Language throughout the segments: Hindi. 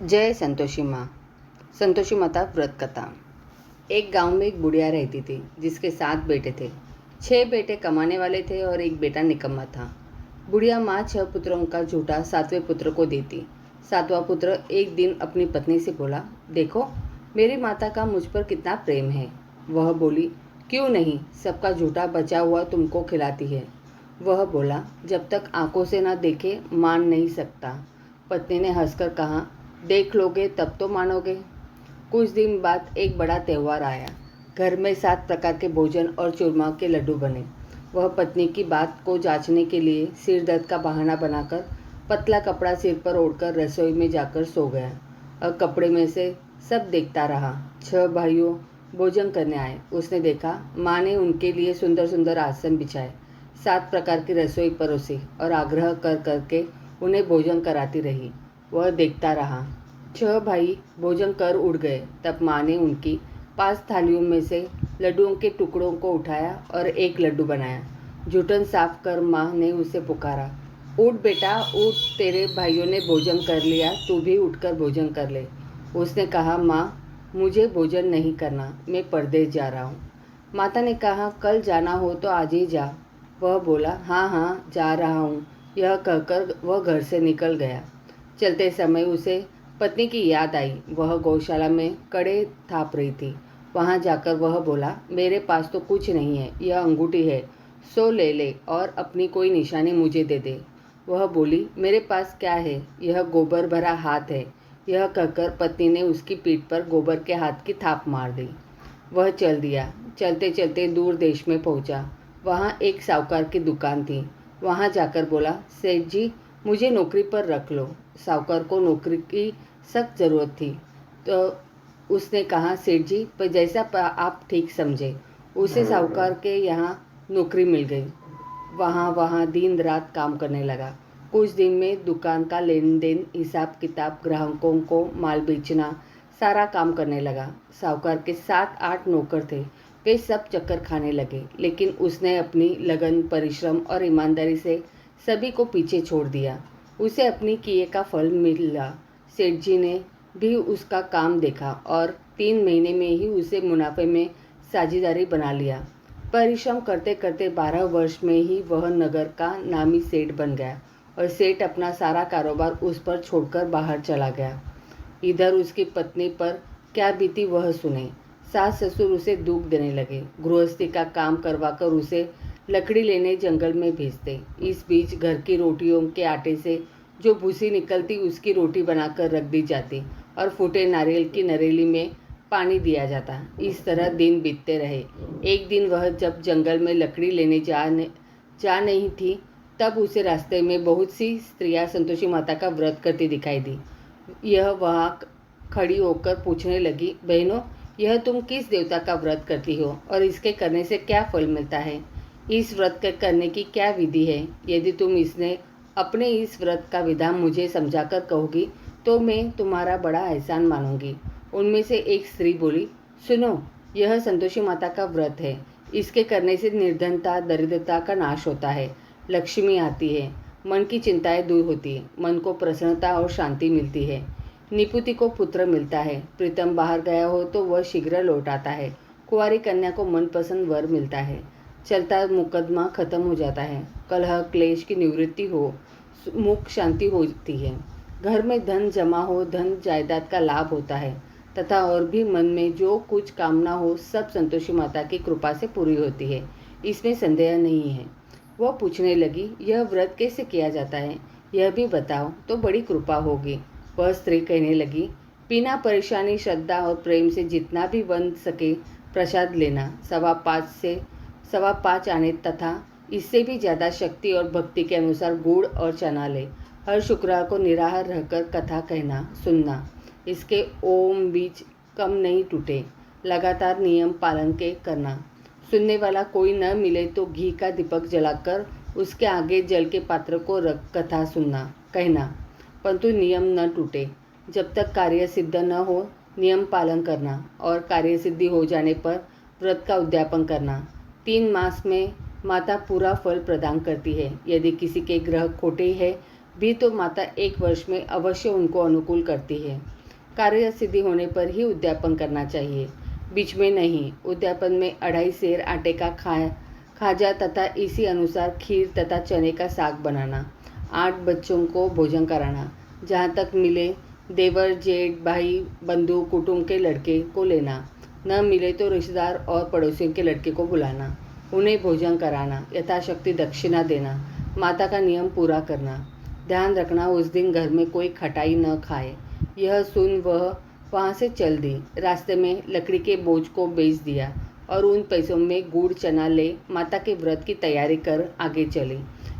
जय संतोषी माँ। संतोषी माता व्रत कथा। एक गांव में एक बुढ़िया रहती थी जिसके 7 बेटे थे। 6 बेटे कमाने वाले थे और एक बेटा निकम्मा था। बुढ़िया माँ 6 पुत्रों का झूठा 7वें पुत्र को देती। 7वां पुत्र एक दिन अपनी पत्नी से बोला, देखो मेरी माता का मुझ पर कितना प्रेम है। वह बोली, क्यों नहीं, सबका झूठा बचा हुआ तुमको खिलाती है। वह बोला, जब तक आंखों से ना देखे मान नहीं सकता। पत्नी ने हंसकर कहा, देख लोगे तब तो मानोगे। कुछ दिन बाद एक बड़ा त्यौहार आया। घर में 7 प्रकार के भोजन और चूरमा के लड्डू बने। वह पत्नी की बात को जांचने के लिए सिर दर्द का बहाना बनाकर पतला कपड़ा सिर पर ओढ़कर रसोई में जाकर सो गया और कपड़े में से सब देखता रहा। 6 भाइयों भोजन करने आए। उसने देखा माँ ने उनके लिए सुंदर सुंदर आसन बिछाए, 7 प्रकार की रसोई परोसी और आग्रह कर करके उन्हें भोजन कराती रही। वह देखता रहा। 6 भाई भोजन कर उड़ गए। तब माँ ने उनकी 5 थालियों में से लड्डुओं के टुकड़ों को उठाया और एक लड्डू बनाया। जूठन साफ कर माँ ने उसे पुकारा, उठ बेटा उठ, तेरे भाइयों ने भोजन कर लिया, तू भी उठकर भोजन कर ले। उसने कहा, माँ मुझे भोजन नहीं करना, मैं परदेश जा रहा हूँ। माता ने कहा, कल जाना हो तो आज ही जा। वह बोला, हाँ हाँ जा रहा हूँ। यह कहकर वह घर से निकल गया। चलते समय उसे पत्नी की याद आई। वह गौशाला में कड़े थाप रही थी। वहां जाकर वह बोला, मेरे पास तो कुछ नहीं है, यह अंगूठी है, सो ले ले और अपनी कोई निशानी मुझे दे दे। वह बोली, मेरे पास क्या है, यह गोबर भरा हाथ है। यह कहकर पत्नी ने उसकी पीठ पर गोबर के हाथ की थाप मार दी। वह चल दिया। चलते चलते दूर देश में पहुंचा। वहां एक साहूकार की दुकान थी। वहां जाकर बोला, सेठ जी मुझे नौकरी पर रख लो। साहूकार को नौकरी की सख्त ज़रूरत थी, तो उसने कहा, सेठ जी पर जैसा आप ठीक समझे। उसे साहूकार के यहाँ नौकरी मिल गई। वहाँ दिन रात काम करने लगा। कुछ दिन में दुकान का लेन देन, हिसाब किताब, ग्राहकों को माल बेचना, सारा काम करने लगा। साहूकार के 7-8 नौकर थे। वे सब चक्कर खाने लगे, लेकिन उसने अपनी लगन, परिश्रम और ईमानदारी से सभी को पीछे छोड़ दिया। उसे अपनी किए का फल मिला। सेठ जी ने भी उसका काम देखा और 3 महीने में ही उसे मुनाफे में साझेदारी बना लिया। परिश्रम करते करते 12 वर्ष में ही वह नगर का नामी सेठ बन गया और सेठ अपना सारा कारोबार उस पर छोड़कर बाहर चला गया। इधर उसकी पत्नी पर क्या बीती वह सुने। सास ससुर उसे दुख देने लगे। गृहस्थी का काम करवाकर उसे लकड़ी लेने जंगल में भेजते। इस बीच घर की रोटियों के आटे से जो भूसी निकलती उसकी रोटी बनाकर रख दी जाती और फूटे नारियल की नरेली में पानी दिया जाता। इस तरह दिन बीतते रहे। एक दिन वह जब जंगल में लकड़ी लेने जा नहीं थी, तब उसे रास्ते में बहुत सी स्त्रियां संतोषी माता का व्रत करती दिखाई दी। यह वहाँ खड़ी होकर पूछने लगी, बहनों यह तुम किस देवता का व्रत करती हो और इसके करने से क्या फल मिलता है? इस व्रत के करने की क्या विधि है? यदि तुम अपने इस व्रत का विधान मुझे समझाकर कहोगी तो मैं तुम्हारा बड़ा एहसान मानूंगी। उनमें से एक स्त्री बोली, सुनो, यह संतोषी माता का व्रत है। इसके करने से निर्धनता, दरिद्रता का नाश होता है, लक्ष्मी आती है, मन की चिंताएं दूर होती है, मन को प्रसन्नता और शांति मिलती है, निपुति को पुत्र मिलता है, प्रीतम बाहर गया हो तो वह शीघ्र लौट आता है, कुंवारी कन्या को मनपसंद वर मिलता है, चलता मुकदमा खत्म हो जाता है, कलह क्लेश की निवृत्ति हो, मुख शांति होती है, घर में धन जमा हो, धन जायदाद का लाभ होता है तथा और भी मन में जो कुछ कामना हो सब संतोषी माता की कृपा से पूरी होती है, इसमें संदेह नहीं है। वह पूछने लगी, यह व्रत कैसे किया जाता है, यह भी बताओ तो बड़ी कृपा होगी। वह स्त्री कहने लगी, बिना परेशानी, श्रद्धा और प्रेम से जितना भी बन सके प्रसाद लेना, 5.25 आने तथा इससे भी ज़्यादा शक्ति और भक्ति के अनुसार गुड़ और चना ले। हर शुक्रवार को निराहार रहकर कथा कहना सुनना। इसके ओम बीज कम नहीं टूटे। लगातार नियम पालन के करना। सुनने वाला कोई न मिले तो घी का दीपक जलाकर उसके आगे जल के पात्र को रख कथा सुनना कहना, परंतु नियम न टूटे। जब तक कार्य सिद्ध न हो नियम पालन करना और कार्य सिद्धि हो जाने पर व्रत का उद्यापन करना। 3 मास में माता पूरा फल प्रदान करती है। यदि किसी के ग्रह खोटे हैं, भी तो माता 1 वर्ष में अवश्य उनको अनुकूल करती है। कार्य सिद्धि होने पर ही उद्यापन करना चाहिए, बीच में नहीं। उद्यापन में 2.5 सेर आटे का खाजा तथा इसी अनुसार खीर तथा चने का साग बनाना, 8 बच्चों को भोजन कराना, जहाँ तक मिले देवर जेठ भाई बंधु कुटुंब के लड़के को लेना, न मिले तो रिश्तेदार और पड़ोसियों के लड़के को बुलाना, उन्हें भोजन कराना, यथाशक्ति दक्षिणा देना, माता का नियम पूरा करना। ध्यान रखना उस दिन घर में कोई खटाई न खाए। यह सुन वह वहाँ से चल दी। रास्ते में लकड़ी के बोझ को बेच दिया और उन पैसों में गुड़ चना ले माता के व्रत की तैयारी कर आगे चली।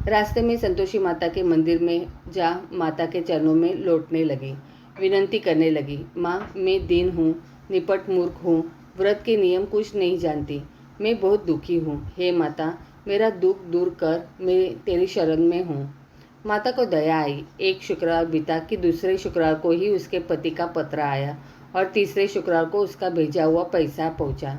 रास्ते में संतोषी माता के मंदिर में जा माता के चरणों में लौटने लगी। विनती करने लगी, माँ मैं दीन हूँ, निपट मूर्ख हूँ, व्रत के नियम कुछ नहीं जानती, मैं बहुत दुखी हूँ। हे माता मेरा दुख दूर कर, मैं तेरी शरण में हूँ। माता को दया आई। एक शुक्रवार बीता कि दूसरे शुक्रवार को ही उसके पति का पत्र आया और तीसरे शुक्रवार को उसका भेजा हुआ पैसा पहुंचा।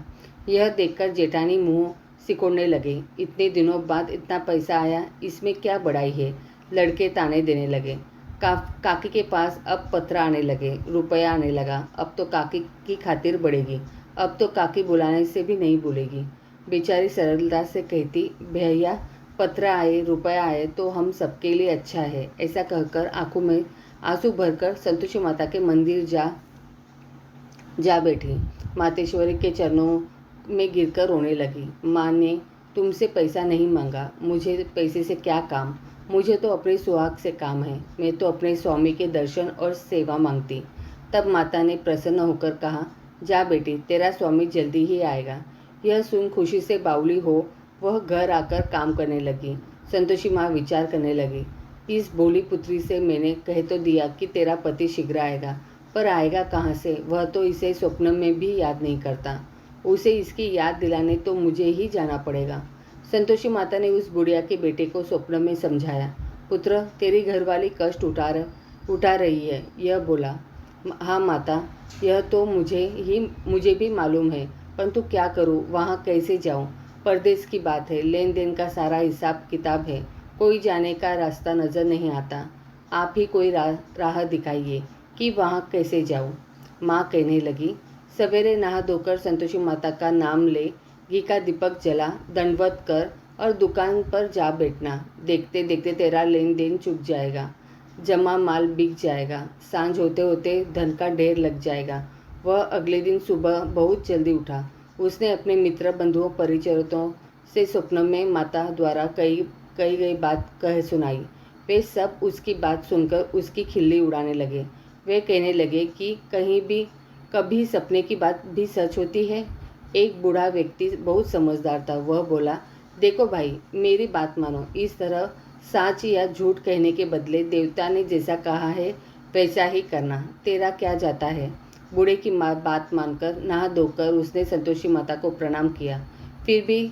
यह देखकर जेठानी मुंह सिकोड़ने लगे। इतने दिनों बाद इतना पैसा आया, इसमें क्या बड़ाई है। लड़के ताने देने लगे। काकी के पास अब पत्र आने लगे, रुपया आने लगा। अब तो काकी की खातिर बढ़ेगी, अब तो काकी बुलाने से भी नहीं भूलेगी। बेचारी सरलता से कहती, भैया पत्र आए रुपया आए तो हम सबके लिए अच्छा है। ऐसा कहकर आंखों में आंसू भरकर संतोषी माता के मंदिर जा बैठी। मातेश्वरी के चरणों में गिरकर रोने लगी। माँ ने तुमसे पैसा नहीं मांगा, मुझे पैसे से क्या काम, मुझे तो अपने सुहाग से काम है, मैं तो अपने स्वामी के दर्शन और सेवा मांगती। तब माता ने प्रसन्न होकर कहा, जा बेटी तेरा स्वामी जल्दी ही आएगा। यह सुन खुशी से बावली हो वह घर आकर काम करने लगी। संतोषी माँ विचार करने लगी, इस भोली पुत्री से मैंने कह तो दिया कि तेरा पति शीघ्र आएगा, पर आएगा कहाँ से, वह तो इसे स्वप्न में भी याद नहीं करता। उसे इसकी याद दिलाने तो मुझे ही जाना पड़ेगा। संतोषी माता ने उस बुढ़िया के बेटे को स्वप्न में समझाया, पुत्र तेरी घरवाली कष्ट उठा रही है। यह बोला, हाँ माता यह तो मुझे भी मालूम है, परंतु क्या करूँ, वहाँ कैसे जाऊँ। परदेश की बात है, लेन देन का सारा हिसाब किताब है, कोई जाने का रास्ता नज़र नहीं आता। आप ही कोई राह दिखाइए कि वहाँ कैसे जाऊँ। माँ कहने लगी, सवेरे नहा धोकर संतोषी माता का नाम ले, घी का दीपक जला, दंडवत कर और दुकान पर जा बैठना। देखते देखते तेरा लेन देन चुक जाएगा, जमा माल बिक जाएगा, सांझ होते होते धन का ढेर लग जाएगा। वह अगले दिन सुबह बहुत जल्दी उठा। उसने अपने मित्र बंधुओं परिचितों से स्वप्न में माता द्वारा कही गई बात कह सुनाई। वे सब उसकी बात सुनकर उसकी खिल्ली उड़ाने लगे। वे कहने लगे कि कभी सपने की बात भी सच होती है। एक बूढ़ा व्यक्ति बहुत समझदार था। वह बोला, देखो भाई मेरी बात मानो, इस तरह सच या झूठ कहने के बदले देवता ने जैसा कहा है वैसा ही करना, तेरा क्या जाता है। बूढ़े की बात मानकर नहा धोकर उसने संतोषी माता को प्रणाम किया। फिर भी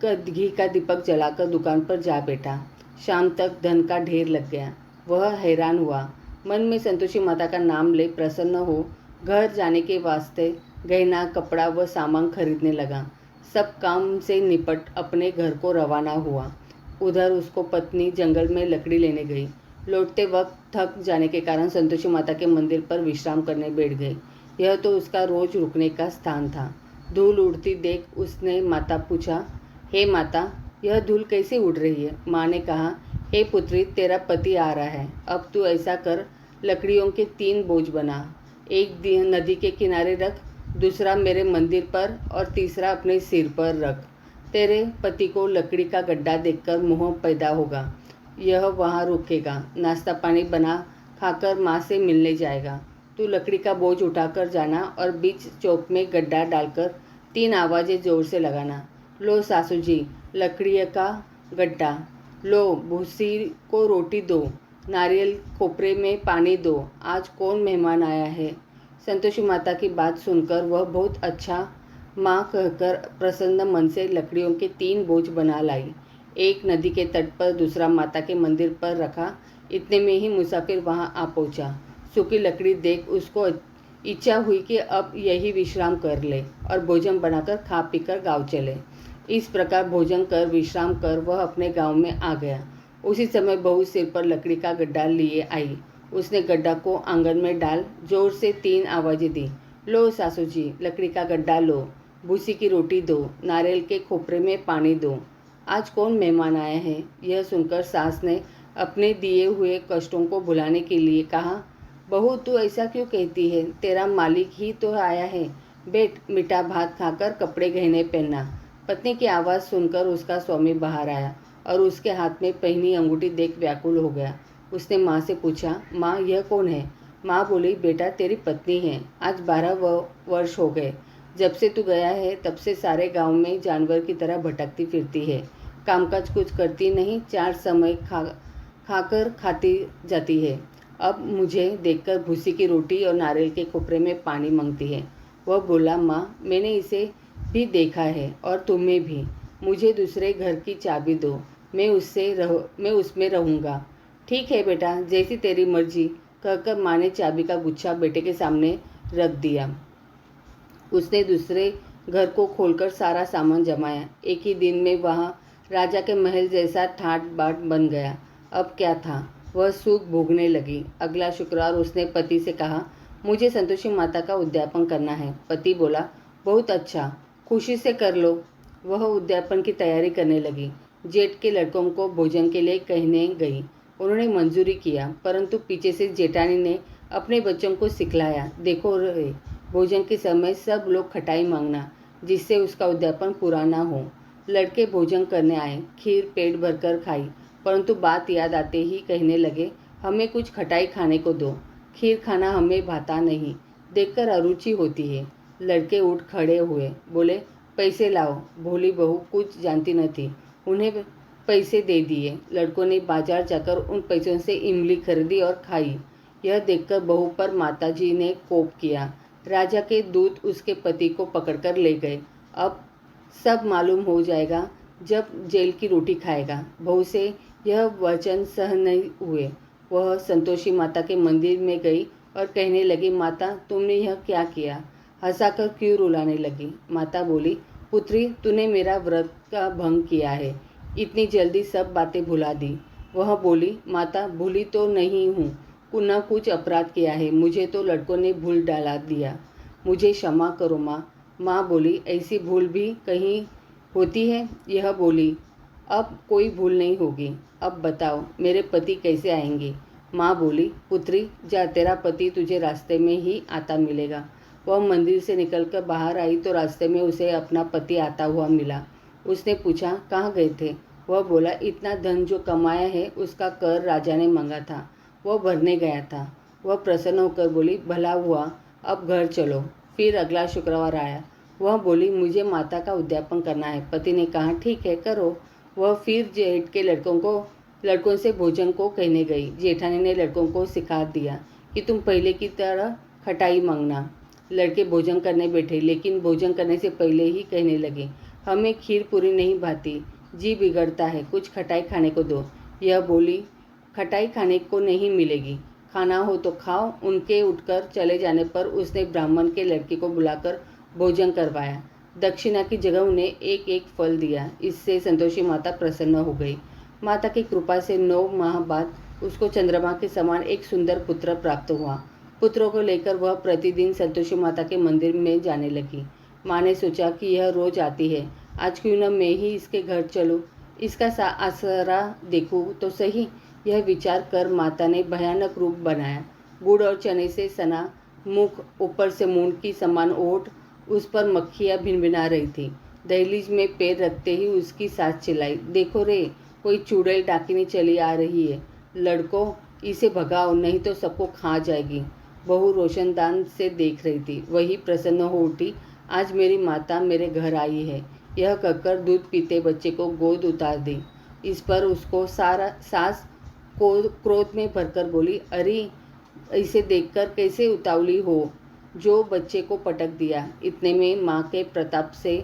घी का दीपक जलाकर दुकान पर जा बैठा। शाम तक धन का ढेर लग गया। वह हैरान हुआ। मन में संतोषी माता का नाम ले प्रसन्न हो घर जाने के वास्ते गहना कपड़ा व सामान खरीदने लगा। सब काम से निपट अपने घर को रवाना हुआ। उधर उसको पत्नी जंगल में लकड़ी लेने गई। लौटते वक्त थक जाने के कारण संतोषी माता के मंदिर पर विश्राम करने बैठ गई। यह तो उसका रोज रुकने का स्थान था। धूल उड़ती देख उसने माता पूछा, हे माता यह धूल कैसे उड़ रही है। माँ ने कहा, हे पुत्री तेरा पति आ रहा है, अब तू ऐसा कर, लकड़ियों के 3 बोझ बना, एक नदी के किनारे रख, दूसरा मेरे मंदिर पर और तीसरा अपने सिर पर रख। तेरे पति को लकड़ी का गड्ढा देखकर मोह पैदा होगा, यह वहाँ रुकेगा, नाश्ता पानी बना खाकर माँ से मिलने जाएगा। तू लकड़ी का बोझ उठाकर जाना और बीच चौक में गड्ढा डालकर 3 आवाज़ें जोर से लगाना, लो सासू जी लकड़ी का गड्ढा, लो भूसी को रोटी दो, नारियल खोपरे में पानी दो, आज कौन मेहमान आया है। संतोषी माता की बात सुनकर वह बहुत अच्छा माँ कहकर प्रसन्न मन से लकड़ियों के 3 बोझ बना लाई। एक नदी के तट पर, दूसरा माता के मंदिर पर रखा। इतने में ही मुसाफिर वहां आ पहुंचा। सूखी लकड़ी देख उसको इच्छा हुई कि अब यही विश्राम कर ले और भोजन बनाकर खा पीकर गाँव चले। इस प्रकार भोजन कर विश्राम कर वह अपने गांव में आ गया। उसी समय बहू सिर पर लकड़ी का गड्ढा लिए आई। उसने गड्ढा को आंगन में डाल जोर से 3 आवाज़ें दी। लो सासू जी, लकड़ी का गड्ढा लो, भूसी की रोटी दो, नारियल के खोपरे में पानी दो। आज कौन मेहमान आया है? यह सुनकर सास ने अपने दिए हुए कष्टों को भुलाने के लिए कहा, बहू तू ऐसा क्यों कहती है? तेरा मालिक ही तो आया है। बैठ, मीठा भात खाकर कपड़े गहने पहनना। पत्नी की आवाज़ सुनकर उसका स्वामी बाहर आया और उसके हाथ में पहनी अंगूठी देख व्याकुल हो गया। उसने माँ से पूछा, माँ यह कौन है? माँ बोली, बेटा तेरी पत्नी है। आज 12 वर्ष हो गए। जब से तू गया है तब से सारे गांव में जानवर की तरह भटकती फिरती है। कामकाज कुछ करती नहीं, 4 समय खाकर खाती जाती है। अब मुझे देखकर भूसी की रोटी और नारियल के खोपरे में पानी मांगती है। वह बोला, माँ मैंने इसे भी देखा है और तुम्हें भी। मुझे दूसरे घर की चाबी दो, मैं उसमें रहूँगा। ठीक है बेटा, जैसी तेरी मर्जी, कहकर माँ ने चाबी का गुच्छा बेटे के सामने रख दिया। उसने दूसरे घर को खोलकर सारा सामान जमाया। एक ही दिन में वहाँ राजा के महल जैसा ठाट बाट बन गया। अब क्या था, वह सुख भोगने लगी। अगला शुक्रवार उसने पति से कहा, मुझे संतोषी माता का उद्यापन करना है। पति बोला, बहुत अच्छा, खुशी से कर लो। वह उद्यापन की तैयारी करने लगी। जेठ के लड़कों को भोजन के लिए कहने गई। उन्होंने मंजूरी किया, परंतु पीछे से जेठानी ने अपने बच्चों को सिखलाया, देखो रे, भोजन के समय सब लोग खटाई मांगना, जिससे उसका उद्यापन पूरा ना हो। लड़के भोजन करने आए, खीर पेट भरकर खाई, परंतु बात याद आते ही कहने लगे, हमें कुछ खटाई खाने को दो, खीर खाना हमें भाता नहीं, देखकर अरुचि होती है। लड़के उठ खड़े हुए, बोले, पैसे लाओ। भोली बहू कुछ जानती न थी, उन्हें पैसे दे दिए। लड़कों ने बाजार जाकर उन पैसों से इमली खरीदी और खाई। यह देखकर बहू पर माताजी ने कोप किया। राजा के दूत उसके पति को पकड़कर ले गए। अब सब मालूम हो जाएगा जब जेल की रोटी खाएगा। बहू से यह वचन सहन नहीं हुए। वह संतोषी माता के मंदिर में गई और कहने लगी, माता तुमने यह क्या किया? हंसाकर क्यों रुलाने लगी? माता बोली, पुत्री तूने मेरा व्रत का भंग किया है, इतनी जल्दी सब बातें भुला दी। वह बोली, माता भूली तो नहीं हूँ, न कुछ अपराध किया है, मुझे तो लड़कों ने भूल डाला दिया, मुझे क्षमा करो माँ। माँ बोली, ऐसी भूल भी कहीं होती है? यह बोली, अब कोई भूल नहीं होगी। अब बताओ मेरे पति कैसे आएंगे? माँ बोली, पुत्री जा, तेरा पति तुझे रास्ते में ही आता मिलेगा। वह मंदिर से निकलकर बाहर आई तो रास्ते में उसे अपना पति आता हुआ मिला। उसने पूछा, कहाँ गए थे? वह बोला, इतना धन जो कमाया है उसका कर राजा ने मांगा था, वह भरने गया था। वह प्रसन्न होकर बोली, भला हुआ, अब घर चलो। फिर अगला शुक्रवार आया। वह बोली, मुझे माता का उद्यापन करना है। पति ने कहा, ठीक है करो। वह फिर जेठ के लड़कों से भोजन को कहने गई। जेठानी ने लड़कों को सिखा दिया कि तुम पहले की तरह खटाई मांगना। लड़के भोजन करने बैठे, लेकिन भोजन करने से पहले ही कहने लगे, हमें खीर पूरी नहीं भाती, जी बिगड़ता है, कुछ खटाई खाने को दो। यह बोली, खटाई खाने को नहीं मिलेगी, खाना हो तो खाओ। उनके उठकर चले जाने पर उसने ब्राह्मण के लड़के को बुलाकर भोजन करवाया। दक्षिणा की जगह उन्हें एक एक फल दिया। इससे संतोषी माता प्रसन्न हो गई। माता की कृपा से 9 माह बाद उसको चंद्रमा के समान एक सुंदर पुत्र प्राप्त हुआ। पुत्रों को लेकर वह प्रतिदिन संतोषी माता के मंदिर में जाने लगी। माँ ने सोचा कि यह रोज आती है, आज क्यों न मैं ही इसके घर चलूँ, इसका आसरा देखूँ तो सही। यह विचार कर माता ने भयानक रूप बनाया। गुड़ और चने से सना मुख, ऊपर से मूंड की समान ओठ, उस पर मक्खियाँ भिनभिना रही थी। दहलीज में पैर रखते ही उसकी सास चिल्लाई, देखो रे, कोई चुड़ैल डाकिनी चली आ रही है, लड़कों इसे भगाओ नहीं तो सबको खा जाएगी। बहू रोशनदान से देख रही थी, वही प्रसन्न हो उठी, आज मेरी माता मेरे घर आई है। यह कहकर दूध पीते बच्चे को गोद उतार दी। इस पर उसको सास को क्रोध में भरकर बोली, अरे इसे देखकर कैसे उतावली हो, जो बच्चे को पटक दिया। इतने में माँ के प्रताप से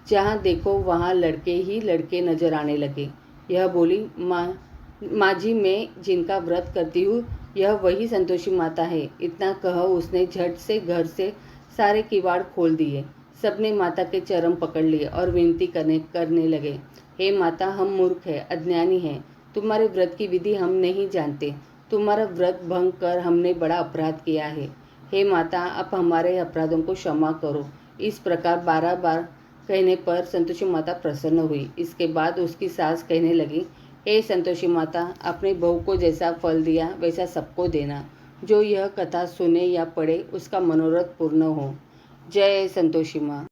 जहाँ देखो वहाँ लड़के ही लड़के नजर आने लगे। यह बोली, माँ जी मैं जिनका व्रत करती हूँ यह वही संतोषी माता है। इतना कह उसने झट से घर से सारे किवाड़ खोल दिए। सबने माता के चरण पकड़ लिए और विनती करने लगे, हे माता हम मूर्ख हैं, अज्ञानी हैं, तुम्हारे व्रत की विधि हम नहीं जानते। तुम्हारा व्रत भंग कर हमने बड़ा अपराध किया है। हे माता, आप हमारे अपराधों को क्षमा करो। इस प्रकार 12 बार कहने पर संतोषी माता प्रसन्न हुई। इसके बाद उसकी सास कहने लगी, हे संतोषी माता, अपनी बहू को जैसा फल दिया वैसा सबको देना। जो यह कथा सुने या पढ़े उसका मनोरथ पूर्ण हो। जय संतोषी माँ।